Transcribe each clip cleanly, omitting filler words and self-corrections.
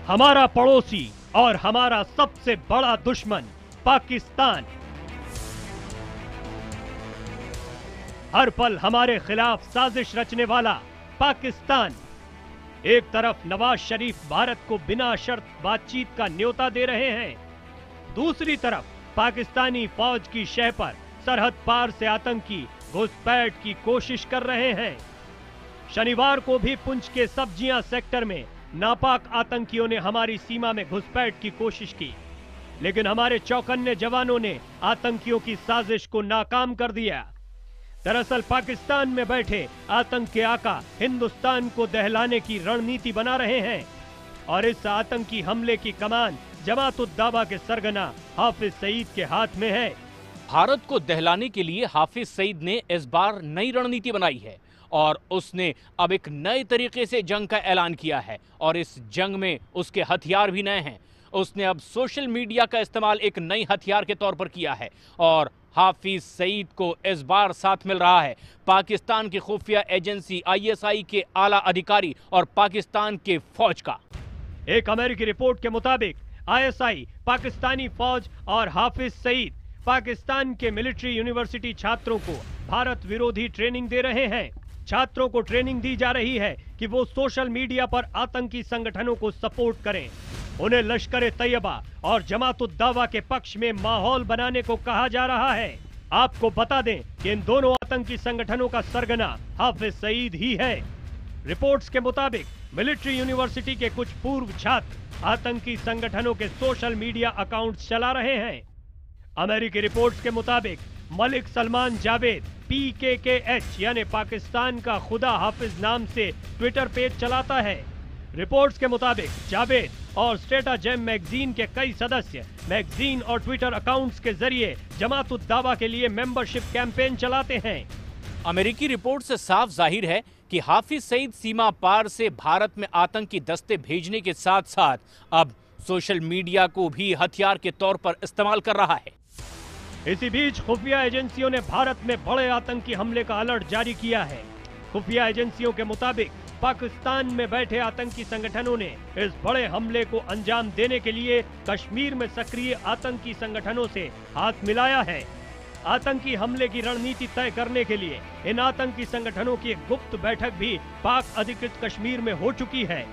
हमारा पड़ोसी और हमारा सबसे बड़ा दुश्मन पाकिस्तान हर पल हमारे खिलाफ साजिश रचने वाला पाकिस्तान। एक तरफ नवाज शरीफ भारत को बिना शर्त बातचीत का न्योता दे रहे हैं, दूसरी तरफ पाकिस्तानी फौज की शह पर सरहद पार से आतंकी घुसपैठ की कोशिश कर रहे हैं। शनिवार को भी पुंछ के सब्जियां सेक्टर में नापाक आतंकियों ने हमारी सीमा में घुसपैठ की कोशिश की, लेकिन हमारे चौकन्ने जवानों ने आतंकियों की साजिश को नाकाम कर दिया। दरअसल पाकिस्तान में बैठे आतंक के आका हिंदुस्तान को दहलाने की रणनीति बना रहे हैं और इस आतंकी हमले की कमान जमात-उद-दावा के सरगना हाफिज सईद के हाथ में है। भारत को दहलाने के लिए हाफिज सईद ने इस बार नई रणनीति बनाई है और उसने अब एक नए तरीके से जंग का ऐलान किया है और इस जंग में उसके हथियार भी नए हैं। उसने अब सोशल मीडिया का इस्तेमाल एक नई हथियार के तौर पर किया है और हाफिज सईद को इस बार साथ मिल रहा है पाकिस्तान की खुफिया एजेंसी ISI के आला अधिकारी और पाकिस्तान के फौज का। एक अमेरिकी रिपोर्ट के मुताबिक ISI, पाकिस्तानी फौज और हाफिज सईद पाकिस्तान के मिलिट्री यूनिवर्सिटी छात्रों को भारत विरोधी ट्रेनिंग दे रहे हैं। छात्रों को ट्रेनिंग दी जा रही है कि वो सोशल मीडिया पर आतंकी संगठनों को सपोर्ट करें। उन्हें लश्कर-ए-तैयबा और जमात-उद-दावा के पक्ष में माहौल बनाने को कहा जा रहा है। आपको बता दें कि इन दोनों आतंकी संगठनों का सरगना हाफिज सईद ही है। रिपोर्ट्स के मुताबिक मिलिट्री यूनिवर्सिटी के कुछ पूर्व छात्र आतंकी संगठनों के सोशल मीडिया अकाउंट्स चला रहे हैं। अमेरिकी रिपोर्ट्स के मुताबिक मलिक सलमान जावेद PKKH यानी पाकिस्तान का खुदा हाफिज नाम से ट्विटर पेज चलाता है। रिपोर्ट्स के मुताबिक जावेद और स्ट्रेटाजेम मैगजीन के कई सदस्य मैगजीन और ट्विटर अकाउंट्स के जरिए जमात-उद-दावा के लिए मेंबरशिप कैंपेन चलाते हैं। अमेरिकी रिपोर्ट से साफ जाहिर है कि हाफिज सईद सीमा पार से भारत में आतंकी दस्ते भेजने के साथ साथ अब सोशल मीडिया को भी हथियार के तौर पर इस्तेमाल कर रहा है। इसी बीच खुफिया एजेंसियों ने भारत में बड़े आतंकी हमले का अलर्ट जारी किया है। खुफिया एजेंसियों के मुताबिक पाकिस्तान में बैठे आतंकी संगठनों ने इस बड़े हमले को अंजाम देने के लिए कश्मीर में सक्रिय आतंकी संगठनों से हाथ मिलाया है। आतंकी हमले की रणनीति तय करने के लिए इन आतंकी संगठनों की एक गुप्त बैठक भी पाक अधिकृत कश्मीर में हो चुकी है।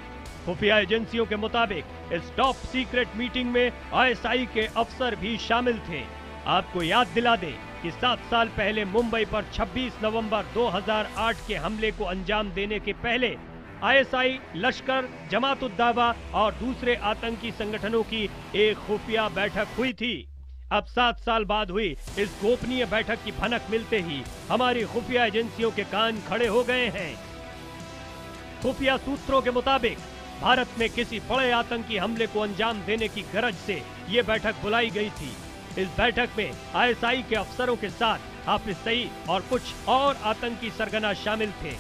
खुफिया एजेंसियों के मुताबिक इस टॉप सीक्रेट मीटिंग में ISI के अफसर भी शामिल थे। आपको याद दिला दें कि 7 साल पहले मुंबई पर 26 नवंबर 2008 के हमले को अंजाम देने के पहले ISI, लश्कर, जमात-उद-दावा और दूसरे आतंकी संगठनों की एक खुफिया बैठक हुई थी। अब 7 साल बाद हुई इस गोपनीय बैठक की भनक मिलते ही हमारी खुफिया एजेंसियों के कान खड़े हो गए हैं। खुफिया सूत्रों के मुताबिक भारत में किसी बड़े आतंकी हमले को अंजाम देने की गरज से ये बैठक बुलाई गई थी। इस बैठक में ISI के अफसरों के साथ हाफिज सईद और कुछ और आतंकी सरगना शामिल थे।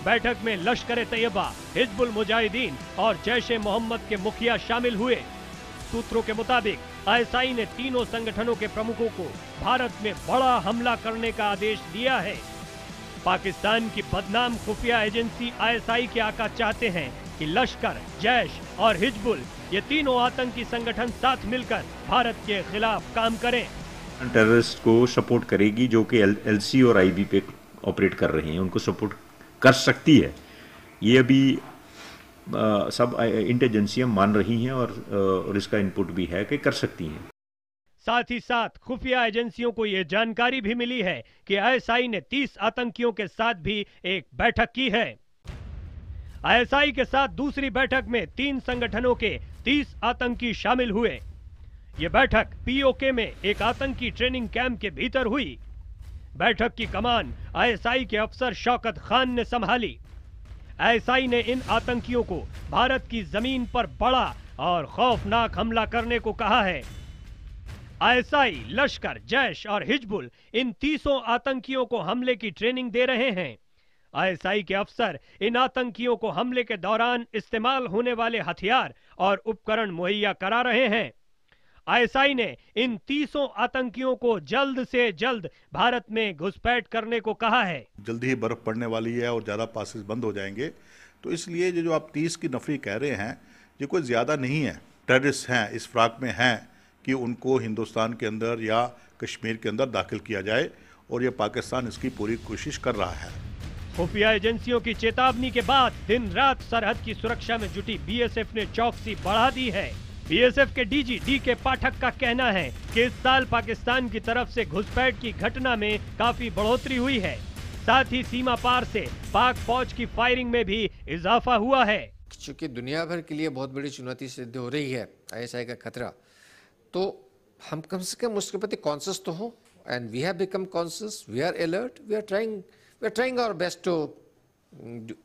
बैठक में लश्कर-ए-तैयबा, हिजबुल मुजाहिदीन और जैश-ए-मोहम्मद के मुखिया शामिल हुए। सूत्रों के मुताबिक ISI ने तीनों संगठनों के प्रमुखों को भारत में बड़ा हमला करने का आदेश दिया है। पाकिस्तान की बदनाम खुफिया एजेंसी ISI के आका चाहते हैं कि लश्कर, जैश और हिजबुल ये तीनों आतंकी संगठन साथ मिलकर भारत के खिलाफ काम करें। टेररिस्ट को सपोर्ट करेगी जो कि LC और IB पे ऑपरेट कर रहे हैं, उनको सपोर्ट कर सकती है। ये अभी सब इंटेलिजेंसियां मान रही हैं और इसका इनपुट भी है कि कर सकती हैं। साथ ही साथ खुफिया एजेंसियों को ये जानकारी भी मिली है कि ISI ने 30 आतंकियों के साथ भी एक बैठक की है। ISI के साथ दूसरी बैठक में 3 संगठनों के 30 आतंकी शामिल हुए। ये बैठक POK में एक आतंकी ट्रेनिंग कैंप के भीतर हुई। बैठक की कमान ISI के अफसर शौकत खान ने संभाली। ISI ने इन आतंकियों को भारत की जमीन पर बड़ा और खौफनाक हमला करने को कहा है। ISI, लश्कर, जैश और हिजबुल इन 30 आतंकियों को हमले की ट्रेनिंग दे रहे हैं। ISI के अफसर इन आतंकियों को हमले के दौरान इस्तेमाल होने वाले हथियार और उपकरण मुहैया करा रहे हैं। ISI ने इन 30 आतंकियों को जल्द से जल्द भारत में घुसपैठ करने को कहा है। जल्दी ही बर्फ पड़ने वाली है और ज़्यादा पासेस बंद हो जाएंगे, तो इसलिए जो आप 30 की नफरी कह रहे हैं, ये कोई ज़्यादा नहीं है, टेररिस्ट हैं, इस फ्राक में हैं कि उनको हिंदुस्तान के अंदर या कश्मीर के अंदर दाखिल किया जाए, और ये पाकिस्तान इसकी पूरी कोशिश कर रहा है। खुफिया एजेंसियों की चेतावनी के बाद दिन रात सरहद की सुरक्षा में जुटी बीएसएफ ने चौकसी बढ़ा दी है। बीएसएफ के डीजी डी.के. पाठक का कहना है कि इस साल पाकिस्तान की तरफ से घुसपैठ की घटना में काफी बढ़ोतरी हुई है। साथ ही सीमा पार से पाक फौज की फायरिंग में भी इजाफा हुआ है। चूँकि दुनिया भर के लिए बहुत बड़ी चुनौती सिद्ध हो रही है ISI का खतरा, तो हम कम से कम उसके प्रति कॉन्शियस तो हो, and we have become conscious, we are alert, we are trying our best to,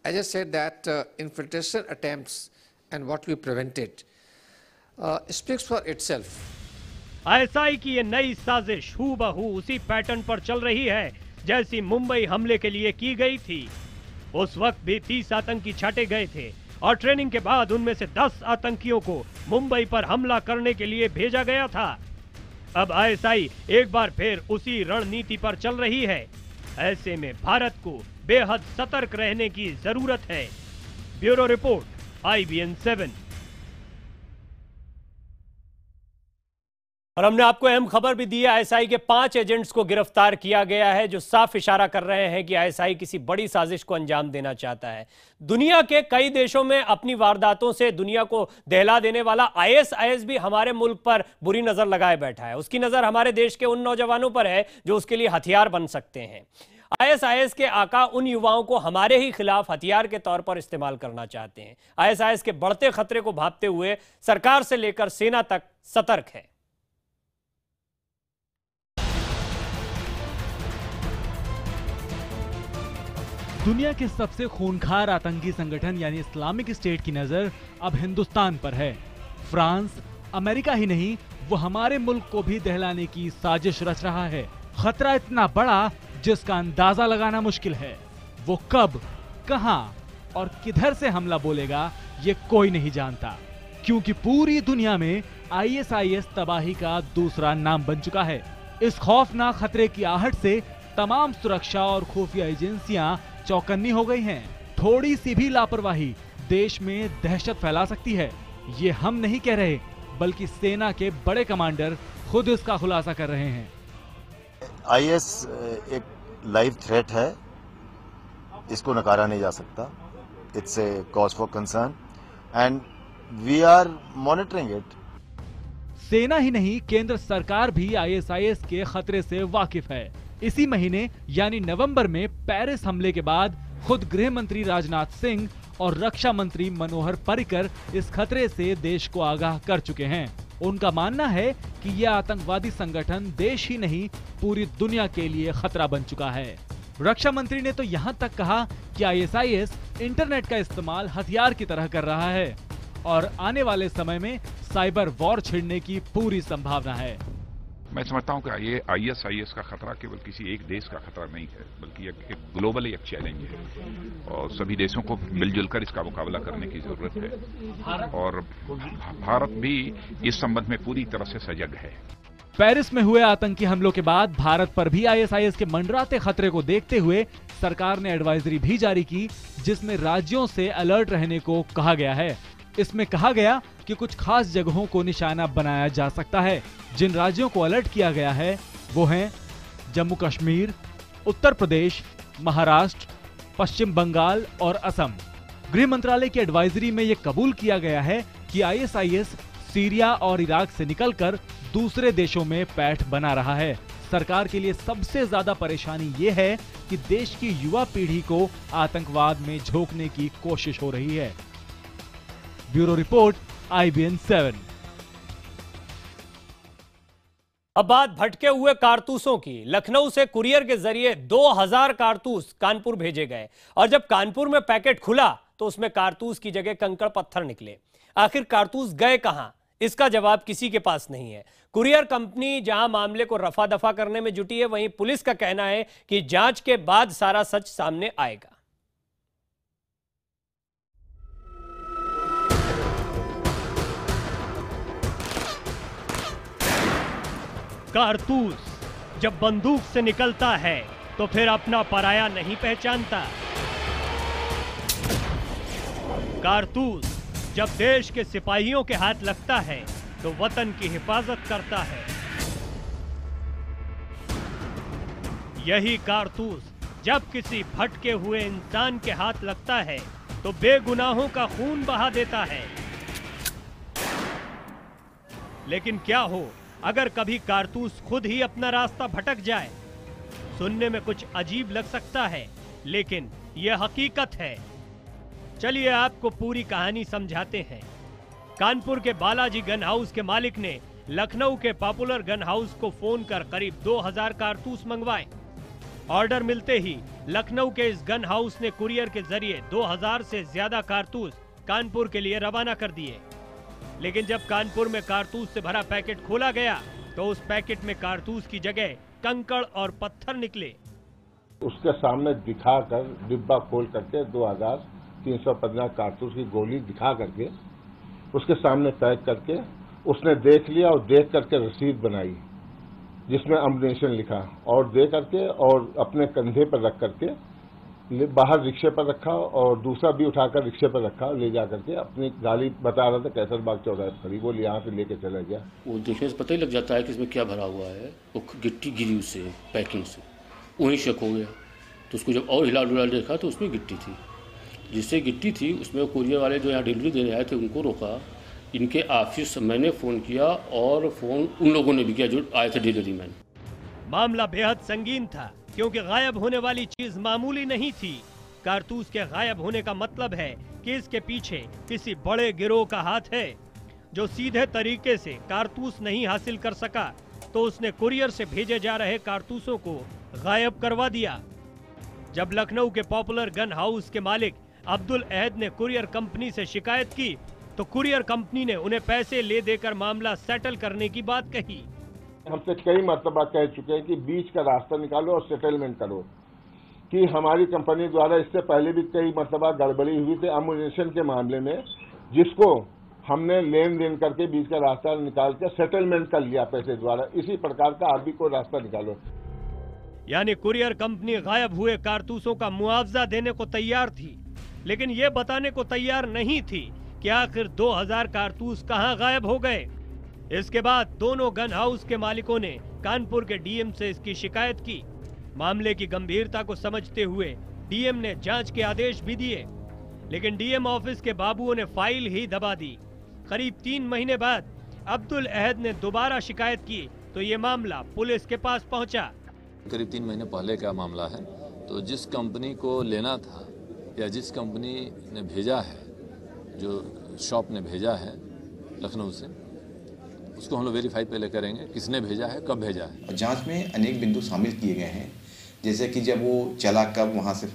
as I said that infiltration attempts and what we prevented speaks for itself. ISI की ये नई साजिश हूबहू उसी पैटर्न पर चल रही है जैसी मुंबई हमले के लिए की गई थी। उस वक्त भी 30 आतंकी छाटे गए थे और ट्रेनिंग के बाद उनमें से 10 आतंकियों को मुंबई पर हमला करने के लिए भेजा गया था। अब ISI एक बार फिर उसी रणनीति पर चल रही है। ऐसे में भारत को बेहद सतर्क रहने की जरूरत है। Bureau report, IBN 7। और हमने आपको अहम खबर भी दी है, ISI के 5 एजेंट्स को गिरफ्तार किया गया है जो साफ इशारा कर रहे हैं कि ISI किसी बड़ी साजिश को अंजाम देना चाहता है। दुनिया के कई देशों में अपनी वारदातों से दुनिया को दहला देने वाला ISIS भी हमारे मुल्क पर बुरी नजर लगाए बैठा है। उसकी नजर हमारे देश के उन नौजवानों पर है जो उसके लिए हथियार बन सकते हैं। ISIS के आका उन युवाओं को हमारे ही खिलाफ हथियार के तौर पर इस्तेमाल करना चाहते हैं। ISIS के बढ़ते खतरे को भांपते हुए सरकार से लेकर सेना तक सतर्क है। दुनिया के सबसे खूंखार आतंकी संगठन यानी इस्लामिक स्टेट की नजर अब हिंदुस्तान पर है। फ्रांस, अमेरिका ही नहीं, वो हमारे मुल्क को भी दहलाने की साजिश रच रहा है। खतरा इतना बड़ा जिसका अंदाजा लगाना मुश्किल है। वो कब, कहां और किधर से हमला बोलेगा ये कोई नहीं जानता, क्योंकि पूरी दुनिया में ISIS तबाही का दूसरा नाम बन चुका है। इस खौफनाक खतरे की आहट से तमाम सुरक्षा और खुफिया एजेंसियां चौकन्नी हो गई हैं। थोड़ी सी भी लापरवाही देश में दहशत फैला सकती है। ये हम नहीं कह रहे, बल्कि सेना के बड़े कमांडर खुद इसका खुलासा कर रहे हैं। IS एक लाइव थ्रेट है, इसको नकारा नहीं जा सकता। It's a cause for concern and we are monitoring it. सेना ही नहीं, केंद्र सरकार भी ISIS के खतरे से वाकिफ है। इसी महीने यानी नवंबर में पेरिस हमले के बाद खुद गृह मंत्री राजनाथ सिंह और रक्षा मंत्री मनोहर पर्रिकर इस खतरे से देश को आगाह कर चुके हैं। उनका मानना है कि यह आतंकवादी संगठन देश ही नहीं पूरी दुनिया के लिए खतरा बन चुका है। रक्षा मंत्री ने तो यहाँ तक कहा कि ISIS इंटरनेट का इस्तेमाल हथियार की तरह कर रहा है और आने वाले समय में साइबर वॉर छिड़ने की पूरी संभावना है। मैं समझता हूं कि ये ISIS का खतरा केवल किसी एक देश का खतरा नहीं है, बल्कि एक ग्लोबल एक चैलेंज है और सभी देशों को मिलजुल कर इसका मुकाबला करने की जरूरत है और भारत भी इस संबंध में पूरी तरह से सजग है। पेरिस में हुए आतंकी हमलों के बाद भारत पर भी ISIS के मंडराते खतरे को देखते हुए सरकार ने एडवाइजरी भी जारी की, जिसमें राज्यों से अलर्ट रहने को कहा गया है। इसमें कहा गया कि कुछ खास जगहों को निशाना बनाया जा सकता है। जिन राज्यों को अलर्ट किया गया है वो हैं जम्मू कश्मीर, उत्तर प्रदेश, महाराष्ट्र, पश्चिम बंगाल और असम। गृह मंत्रालय की एडवाइजरी में यह कबूल किया गया है कि ISIS सीरिया और इराक से निकलकर दूसरे देशों में पैठ बना रहा है। सरकार के लिए सबसे ज्यादा परेशानी ये है कि देश की युवा पीढ़ी को आतंकवाद में झोंकने की कोशिश हो रही है। Bureau report, IBN 7। अब बात भटके हुए कारतूसों की। लखनऊ से कुरियर के जरिए 2000 कारतूस कानपुर भेजे गए और जब कानपुर में पैकेट खुला तो उसमें कारतूस की जगह कंकड़ पत्थर निकले। आखिर कारतूस गए कहां, इसका जवाब किसी के पास नहीं है। कुरियर कंपनी जहां मामले को रफा दफा करने में जुटी है, वहीं पुलिस का कहना है कि जांच के बाद सारा सच सामने आएगा। कारतूस जब बंदूक से निकलता है तो फिर अपना पराया नहीं पहचानता। कारतूस जब देश के सिपाहियों के हाथ लगता है तो वतन की हिफाजत करता है। यही कारतूस जब किसी भटके हुए इंसान के हाथ लगता है तो बेगुनाहों का खून बहा देता है। लेकिन क्या हो अगर कभी कारतूस खुद ही अपना रास्ता भटक जाए? सुनने में कुछ अजीब लग सकता है, लेकिन यह हकीकत है। चलिए आपको पूरी कहानी समझाते हैं। कानपुर के बालाजी गन हाउस के मालिक ने लखनऊ के पॉपुलर गन हाउस को फोन कर करीब 2000 कारतूस मंगवाए। ऑर्डर मिलते ही लखनऊ के इस गन हाउस ने कुरियर के जरिए 2000 से ज्यादा कारतूस कानपुर के लिए रवाना कर दिए। लेकिन जब कानपुर में कारतूस से भरा पैकेट खोला गया तो उस पैकेट में कारतूस की जगह कंकड़ और पत्थर निकले। उसके सामने दिखाकर डिब्बा खोल करके 2315 कारतूस की गोली दिखा करके उसके सामने पैक करके उसने देख लिया और देख करके रसीद बनाई जिसमें अम्बुनेशन लिखा और दे करके और अपने कंधे पर रख करके बाहर रिक्शे पर रखा और दूसरा भी उठाकर रिक्शे पर रखा, ले जा करके अपनी गाड़ी बता रहा था कैसरबाग चौराहे पर खड़ी, वो यहाँ से लेके चला गया। वो देखने से पता ही लग जाता है कि इसमें क्या भरा हुआ है। वो गिट्टी गिरी उससे पैकिंग से, वहीं शक हो गया। तो उसको जब और हिला डुला देखा तो उसमें गिट्टी थी। जिससे गिट्टी थी उसमें कुरियर वाले जो यहाँ डिलीवरी देने आए थे उनको रोका। इनके ऑफिस मैंने फ़ोन किया और फ़ोन उन लोगों ने भी किया जो आए थे डिलीवरी मैन। मामला बेहद संगीन था क्योंकि गायब होने वाली चीज मामूली नहीं थी। कारतूस के गायब होने का मतलब है कि इसके पीछे किसी बड़े गिरोह का हाथ है जो सीधे तरीके से कारतूस नहीं हासिल कर सका तो उसने कुरियर से भेजे जा रहे कारतूसों को गायब करवा दिया। जब लखनऊ के पॉपुलर गन हाउस के मालिक अब्दुल अहद ने कुरियर कंपनी से शिकायत की तो कुरियर कंपनी ने उन्हें पैसे ले देकर मामला सेटल करने की बात कही। हमसे कई मर्तबा कह चुके हैं कि बीच का रास्ता निकालो और सेटलमेंट करो, कि हमारी कंपनी द्वारा इससे पहले भी कई मर्तबा गड़बड़ी हुई थी अम्युनिशन के मामले में, जिसको हमने लेन देन करके बीच का रास्ता निकाल कर सेटलमेंट कर लिया पैसे द्वारा। इसी प्रकार का आप भी कोई रास्ता निकालो। यानी कुरियर कंपनी गायब हुए कारतूसों का मुआवजा देने को तैयार थी, लेकिन ये बताने को तैयार नहीं थी कि आखिर 2000 कारतूस कहां गायब हो गए। इसके बाद दोनों गन हाउस के मालिकों ने कानपुर के डीएम से इसकी शिकायत की। मामले की गंभीरता को समझते हुए डीएम ने जांच के आदेश भी दिए, लेकिन डीएम ऑफिस के बाबुओं ने फाइल ही दबा दी। करीब 3 महीने बाद अब्दुल अहद ने दोबारा शिकायत की तो ये मामला पुलिस के पास पहुंचा। करीब 3 महीने पहले का मामला है। तो जिस कंपनी को लेना था या जिस कंपनी ने भेजा है, जो शॉप ने भेजा है लखनऊ से, उसको हम लोग वेरीफाई पहले करेंगे किसने भेजा है, कब भेजा है। जांच में अनेक बिंदु शामिल किए गए हैं, जैसे कि जब वो चला कब वहाँ से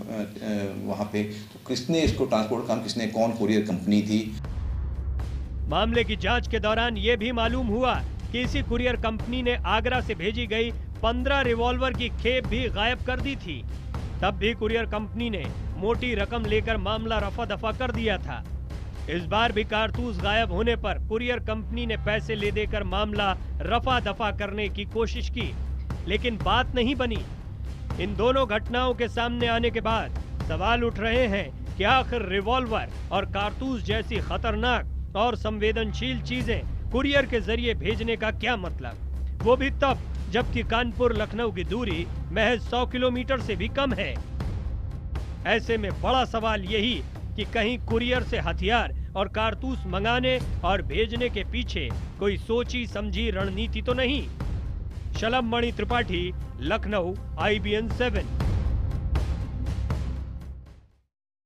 वहाँ पे, तो किसने इसको ट्रांसपोर्ट काम किसने, कौन कुरियर कंपनी थी। मामले की जांच के दौरान ये भी मालूम हुआ कि इसी कुरियर कंपनी ने आगरा से भेजी गई 15 रिवॉल्वर की खेप भी गायब कर दी थी। तब भी कुरियर कंपनी ने मोटी रकम लेकर मामला रफा दफा कर दिया था। इस बार भी कारतूस गायब होने पर कुरियर कंपनी ने पैसे ले देकर मामला रफा दफा करने की कोशिश की, लेकिन बात नहीं बनी। इन दोनों घटनाओं के सामने आने के बाद सवाल उठ रहे हैं कि आखिर रिवॉल्वर और कारतूस जैसी खतरनाक और संवेदनशील चीजें कुरियर के जरिए भेजने का क्या मतलब, वो भी तब जबकि कानपुर लखनऊ की दूरी महज 100 किलोमीटर से भी कम है। ऐसे में बड़ा सवाल यही कि कहीं कुरियर से हथियार और कारतूस मंगाने और भेजने के पीछे कोई सोची समझी रणनीति तो नहीं। शलभ मणि त्रिपाठी, लखनऊ, IBN 7।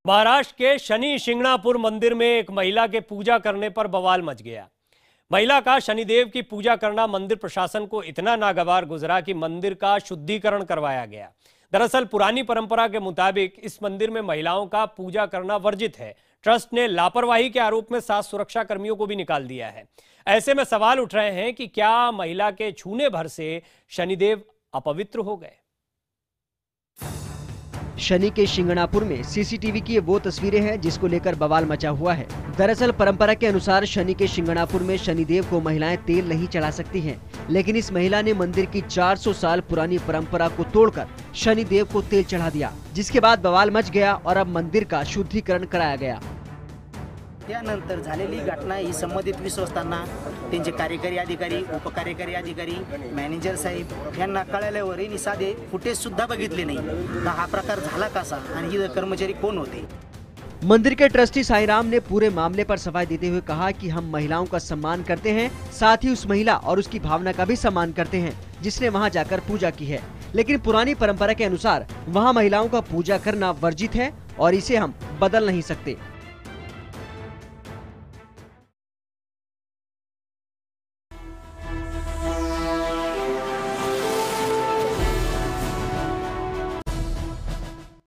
महाराष्ट्र के शनि शिंगणापुर मंदिर में एक महिला के पूजा करने पर बवाल मच गया। महिला का शनिदेव की पूजा करना मंदिर प्रशासन को इतना नागवार गुजरा कि मंदिर का शुद्धिकरण करवाया गया। दरअसल पुरानी परंपरा के मुताबिक इस मंदिर में महिलाओं का पूजा करना वर्जित है। ट्रस्ट ने लापरवाही के आरोप में 7 सुरक्षा कर्मियों को भी निकाल दिया है। ऐसे में सवाल उठ रहे हैं कि क्या महिला के छूने भर से शनिदेव अपवित्र हो गए। शनि के शिंगणापुर में सीसीटीवी की वो तस्वीरें हैं जिसको लेकर बवाल मचा हुआ है। दरअसल परंपरा के अनुसार शनि के शिंगणापुर में शनिदेव को महिलाएं तेल नहीं चढ़ा सकती हैं, लेकिन इस महिला ने मंदिर की 400 साल पुरानी परंपरा को तोड़कर शनिदेव को तेल चढ़ा दिया, जिसके बाद बवाल मच गया और अब मंदिर का शुद्धिकरण कराया गया। त्यानंतर झालेली घटना ही संबंधित विश्वस्तांना, त्यांचे कार्यकारी अधिकारी, उपकार्यकारी अधिकारी, मॅनेजर साहेब यांना कळल्यावर यांनी साधे फुटेज सुद्धा बघितले नाही. तर हा प्रकार झाला कसा आणि इथं कर्मचारी कोण होते. मंदिर के ट्रस्टी साईराम ने पूरे मामले पर सफाई देते हुए कहा कि हम महिलाओं का सम्मान करते हैं, साथ ही उस महिला और उसकी भावना का भी सम्मान करते हैं जिसने वहां जाकर पूजा की है. लेकिन पुरानी परंपरा के अनुसार वहां महिलाओं का पूजा करना वर्जित है और इसे हम बदल नहीं सकते.